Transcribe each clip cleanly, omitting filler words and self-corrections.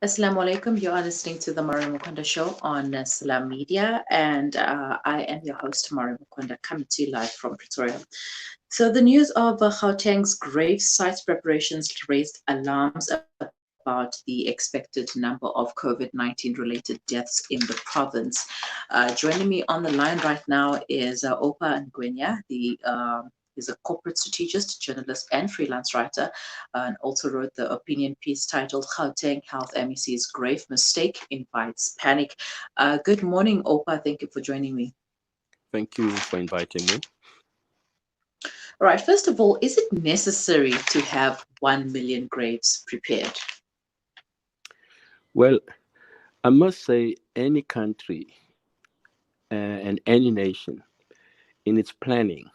Assalamu alaikum. You are listening to the Mari Mukunda show on Salam Media, and I am your host, Mari Mukunda, coming to you live from Pretoria. So, the news of Gauteng's grave site preparations raised alarms about the expected number of COVID 19 related deaths in the province. Joining me on the line right now is Opa Ngwenya, He's a corporate strategist, journalist, and freelance writer, and also wrote the opinion piece titled Gauteng Health MEC's Grave Mistake Invites Panic. Good morning, Opa. Thank you for joining me. Thank you for inviting me. All right, first of all, is it necessary to have 1 million graves prepared? Well, I must say any country and any nation in its planning,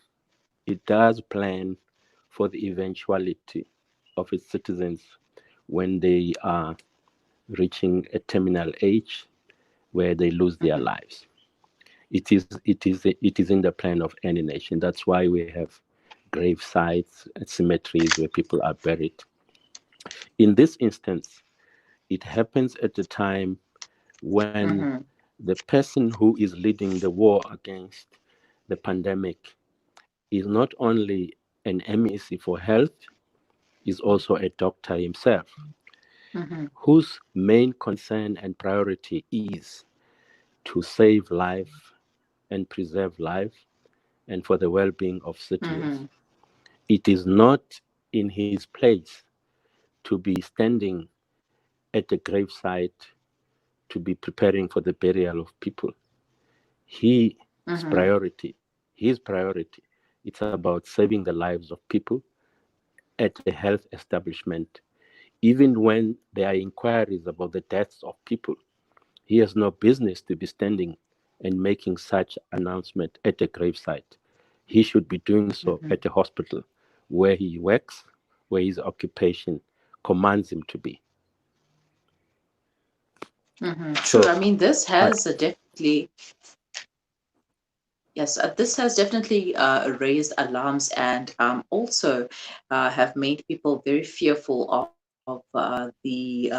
it does plan for the eventuality of its citizens when they are reaching a terminal age where they lose their lives. It is in the plan of any nation. That's why we have grave sites and cemeteries where people are buried. In this instance, it happens at a time when the person who is leading the war against the pandemic is not only an MEC for health, is also a doctor himself, whose main concern and priority is to save life and preserve life and for the well-being of citizens. It is not in his place to be standing at the gravesite to be preparing for the burial of people. His priority, it's about saving the lives of people at a health establishment. Even when there are inquiries about the deaths of people, he has no business to be standing and making such announcement at a gravesite. He should be doing so at a hospital where he works, where his occupation commands him to be. True. I mean, this has definitely. Yes, this has definitely raised alarms and also have made people very fearful of the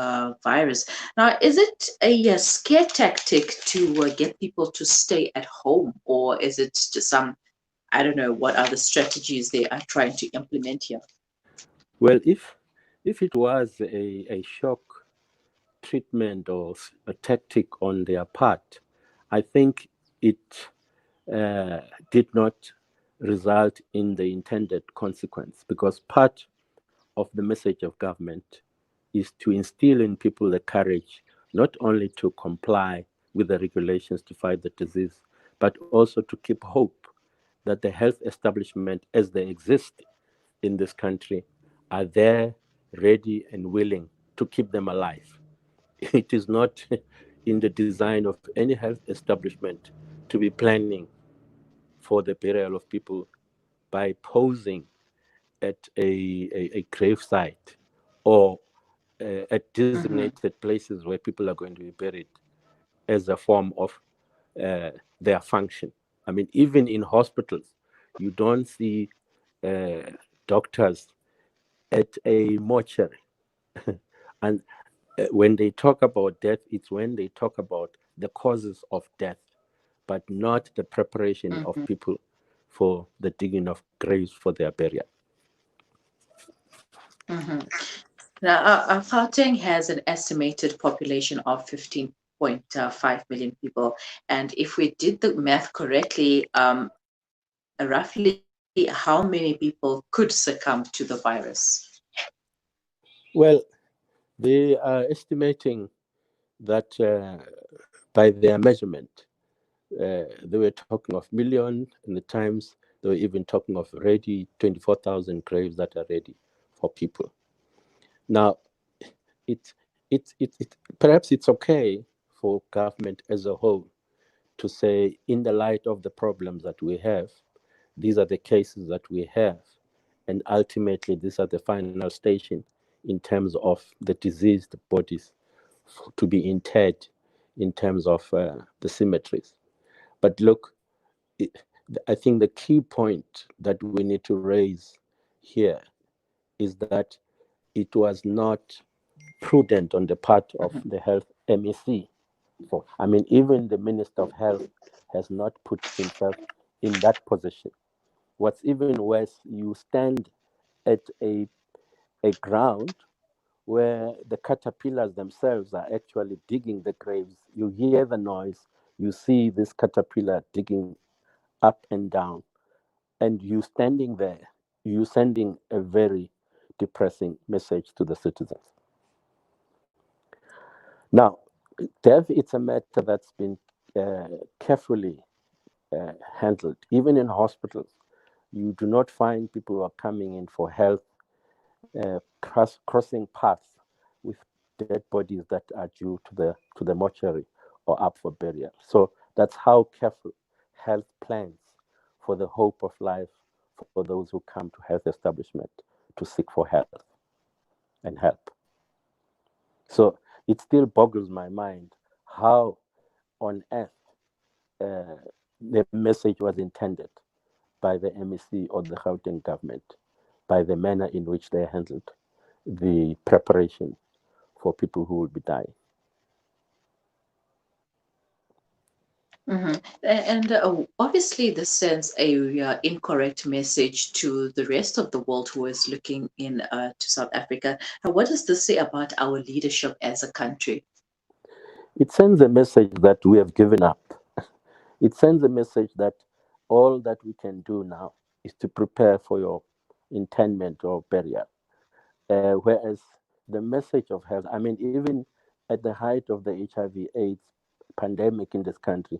virus. Now, is it a scare tactic to get people to stay at home, or is it just some, I don't know, what are the strategies they are trying to implement here? Well, if it was a shock treatment or a tactic on their part, I think it did not result in the intended consequence, because part of the message of government is to instill in people the courage not only to comply with the regulations to fight the disease, but also to keep hope that the health establishment as they exist in this country are there, ready and willing to keep them alive. It is not in the design of any health establishment to be planning for the burial of people by posing at a grave site or at designated places where people are going to be buried as a form of their function. I mean, even in hospitals, you don't see doctors at a mortuary. And when they talk about death, it's when they talk about the causes of death, but not the preparation of people for the digging of graves for their burial. Now, Gauteng has an estimated population of 15.5 million people. And if we did the math correctly, roughly how many people could succumb to the virus? Well, they are estimating that by their measurement, they were talking of millions. In the times, they were even talking of ready 24,000 graves that are ready for people. Now, perhaps it's okay for government as a whole to say, in the light of the problems that we have, these are the cases that we have, and ultimately these are the final station in terms of the diseased bodies to be interred in terms of the cemeteries. But look, I think the key point that we need to raise here is that it was not prudent on the part of Mhm. the health MEC. So, I mean, even the Minister of Health has not put himself in that position. What's even worse, you stand at a ground where the caterpillars themselves are actually digging the graves. You hear the noise, you see this caterpillar digging up and down, and you standing there, you sending a very depressing message to the citizens. Now, death, it's a matter that's been carefully handled. Even in hospitals, you do not find people who are coming in for health crossing paths with dead bodies that are due to the mortuary or up for burial. So that's how careful health plans for the hope of life for those who come to health establishment to seek for health and help. So it still boggles my mind how on earth uh, the message was intended by the MEC or the Gauteng government, by the manner in which they handled the preparation for people who will be dying. Mhm. And obviously, this sends a incorrect message to the rest of the world who is looking in to South Africa. What does this say about our leadership as a country? It sends a message that we have given up. It sends a message that all that we can do now is to prepare for your internment or burial. Whereas the message of health, I mean, even at the height of the HIV/AIDS pandemic in this country,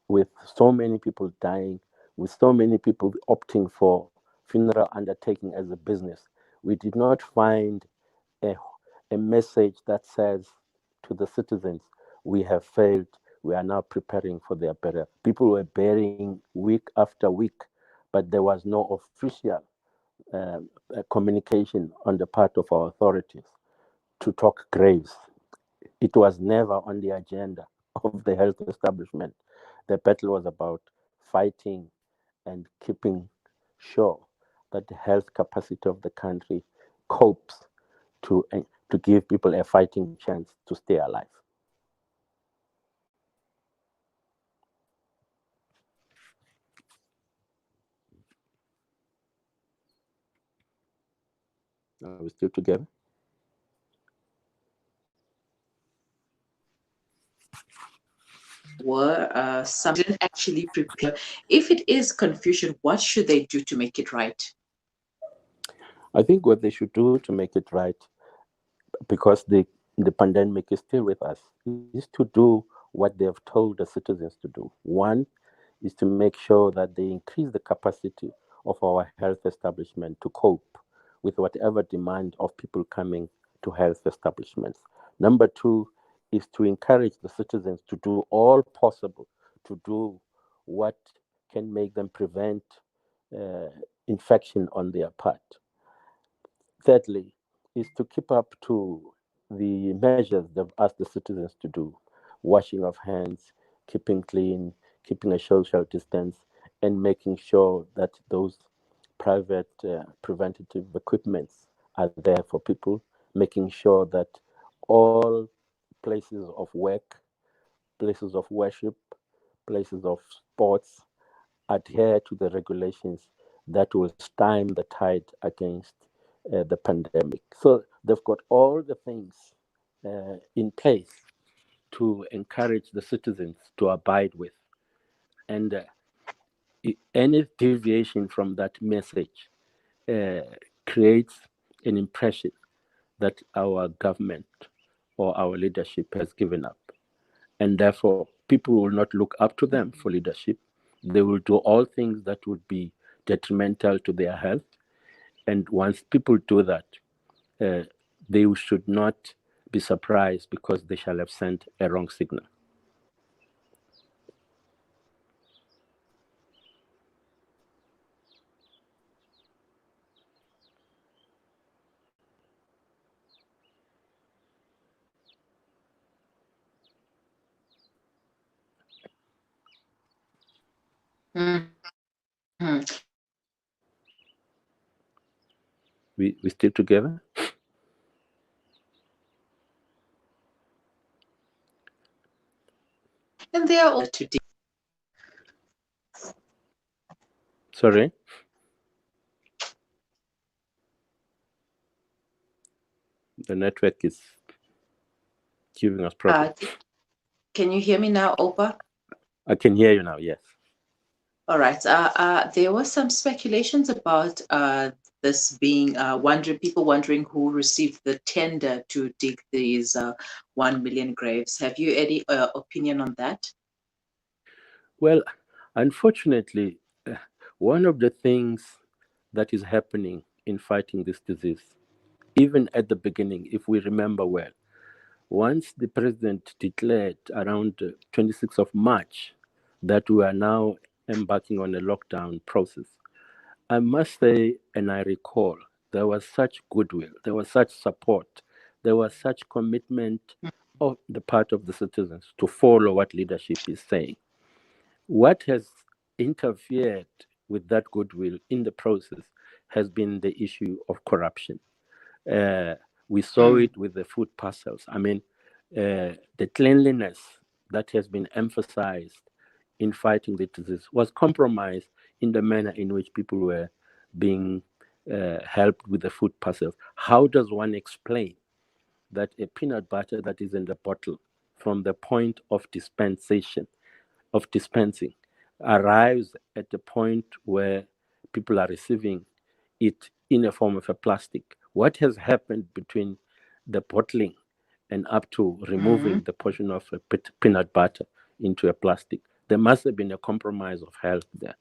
with so many people dying, with so many people opting for funeral undertaking as a business, we did not find a, a message that says to the citizens, we have failed, we are now preparing for their burial. People were burying week after week, but there was no official communication on the part of our authorities to talk graves. It was never on the agenda of the health establishment. The battle was about fighting and keeping sure that the health capacity of the country copes to give people a fighting chance to stay alive. Are we still together? Were some didn't actually prepare. If it is confusion, what should they do to make it right? I think what they should do to make it right, because the pandemic is still with us, is to do what they have told the citizens to do. One is to make sure that they increase the capacity of our health establishment to cope with whatever demand of people coming to health establishments. Number two is to encourage the citizens to do all possible to do what can make them prevent uh, infection on their part. Thirdly, is to keep up to the measures they've asked the citizens to do: washing of hands, keeping clean, keeping a social distance, and making sure that those private preventative equipments are there for people, making sure that all places of work, places of worship, places of sports adhere to the regulations that will stem the tide against the pandemic. So they've got all the things in place to encourage the citizens to abide with. And any deviation from that message uh, creates an impression that our government or our leadership has given up. And therefore, people will not look up to them for leadership. They will do all things that would be detrimental to their health. And once people do that, uh, they should not be surprised because they shall have sent a wrong signal. Mhm. We still together? And they are all to dig. Sorry? The network is giving us problems. Can you hear me now, Opa? I can hear you now, yes. All right. There was some speculations about this being people wondering who received the tender to dig these 1 million graves. Have you any opinion on that? Well, unfortunately, one of the things that is happening in fighting this disease, even at the beginning, if we remember well, once the president declared around 26th of March that we are now embarking on a lockdown process, I must say, and I recall, there was such goodwill, there was such support, there was such commitment on the part of the citizens to follow what leadership is saying. What has interfered with that goodwill in the process has been the issue of corruption. Uh, we saw it with the food parcels. I mean, the cleanliness that has been emphasized in fighting the disease was compromised in the manner in which people were being helped with the food parcels. How does one explain that a peanut butter that is in the bottle from the point of dispensing arrives at the point where people are receiving it in a form of a plastic? What has happened between the bottling and up to removing the portion of a peanut butter into a plastic? There must have been a compromise of health there.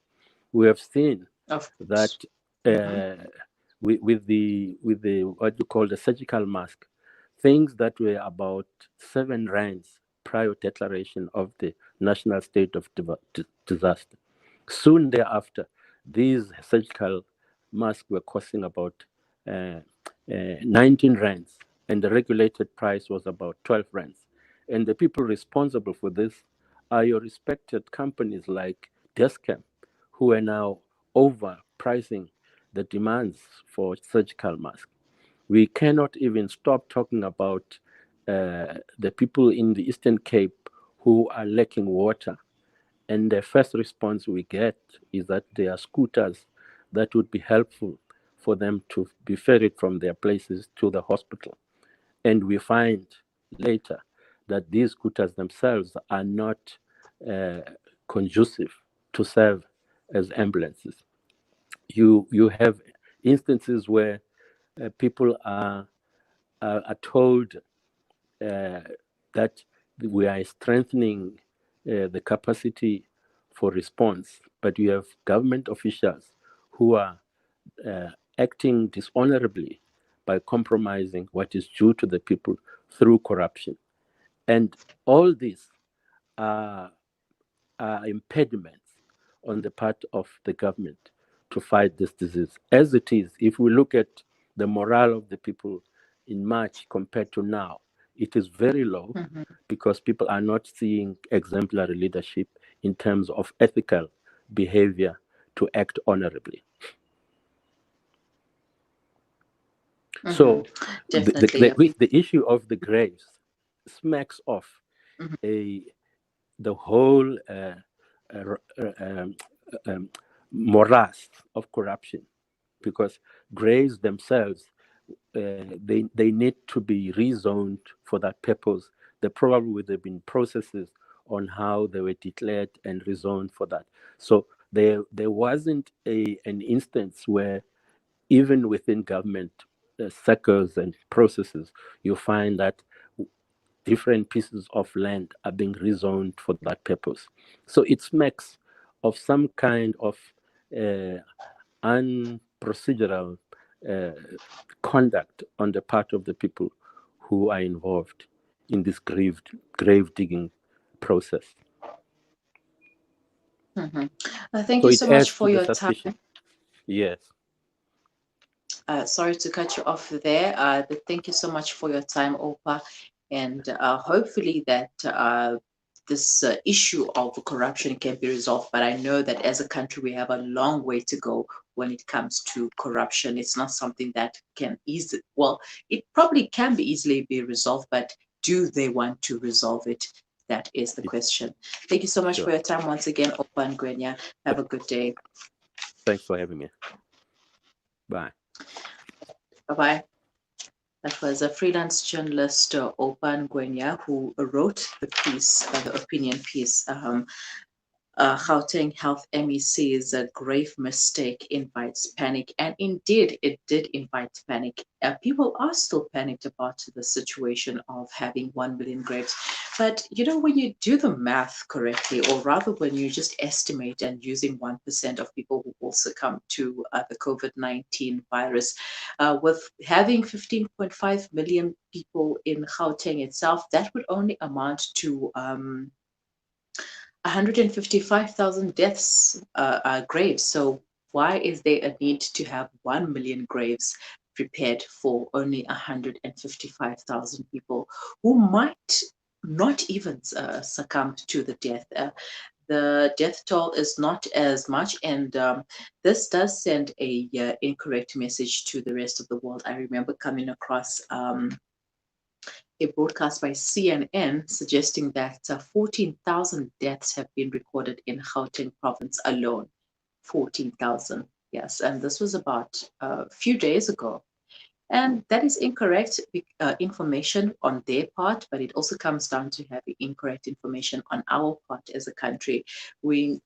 We have seen that with the what you call the surgical mask, things that were about 7 rands prior declaration of the national state of disaster. Soon thereafter, these surgical masks were costing about 19 rands, and the regulated price was about 12 rands. And the people responsible for this are your respected companies like Descam, who are now overpricing the demands for surgical masks. We cannot even stop talking about the people in the Eastern Cape who are lacking water. And the first response we get is that there are scooters that would be helpful for them to be ferried from their places to the hospital. And we find later that these scooters themselves are not conducive to serve as ambulances. You have instances where people are told that we are strengthening the capacity for response, but you have government officials who are acting dishonorably by compromising what is due to the people through corruption. And all these are impediments on the part of the government to fight this disease. As it is, if we look at the morale of the people in March compared to now, it is very low because people are not seeing exemplary leadership in terms of ethical behavior to act honorably. So the issue of the graves smacks of the whole morass of corruption, because graves themselves, they need to be rezoned for that purpose. There probably would have been processes on how they were declared and rezoned for that. So there wasn't an instance where even within government circles and processes, you find that different pieces of land are being rezoned for that purpose. So it smacks of some kind of unprocedural conduct on the part of the people who are involved in this grave digging process. Thank you so much for your time. Yes. Sorry to cut you off there. But thank you so much for your time, Opa. And hopefully that this issue of corruption can be resolved. But I know that as a country, we have a long way to go when it comes to corruption. It's not something that can easily, well, it probably can be easily be resolved, but do they want to resolve it? That is the question. Thank you so much for your time once again, Opan Gwenya. Have a good day. Thanks for having me. Bye. Bye-bye. That was a freelance journalist, Opan Gwenya, who wrote the piece, the opinion piece. Gauteng Health MEC's a grave mistake invites panic. And indeed, it did invite panic. People are still panicked about the situation of having 1 million graves. But, when you do the math correctly, or rather when you just estimate and using 1% of people who will succumb to the COVID-19 virus, with having 15.5 million people in Gauteng itself, that would only amount to 155,000 deaths, graves. So why is there a need to have 1 million graves prepared for only 155,000 people who might not even succumb to the death? The death toll is not as much, and this does send a incorrect message to the rest of the world. I remember coming across a broadcast by CNN suggesting that 14,000 deaths have been recorded in Gauteng province alone. 14,000, yes. And this was about a few days ago. And that is incorrect information on their part, but it also comes down to having incorrect information on our part as a country.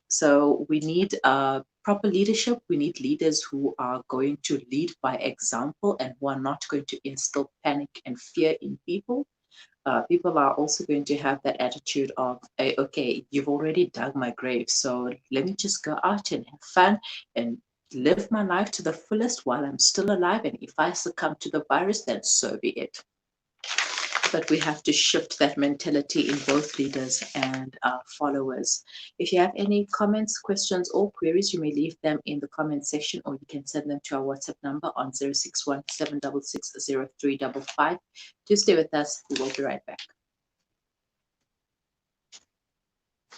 So we need proper leadership. We need leaders who are going to lead by example and who are not going to instill panic and fear in people. People are also going to have that attitude of, okay, you've already dug my grave, so let me just go out and have fun and live my life to the fullest while I'm still alive. And if I succumb to the virus, then so be it. But we have to shift that mentality in both leaders and followers. If you have any comments, questions, or queries, you may leave them in the comment section, or you can send them to our WhatsApp number on 061 766 0355. Do stay with us. We will be right back.